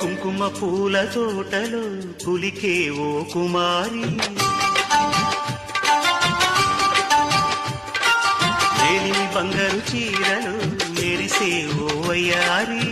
కుంకుమ పూల తోటలో పులికే ఓ కుమారి, లేని బంగారు చీరలు మెరిసే ఓ వయ్యారి.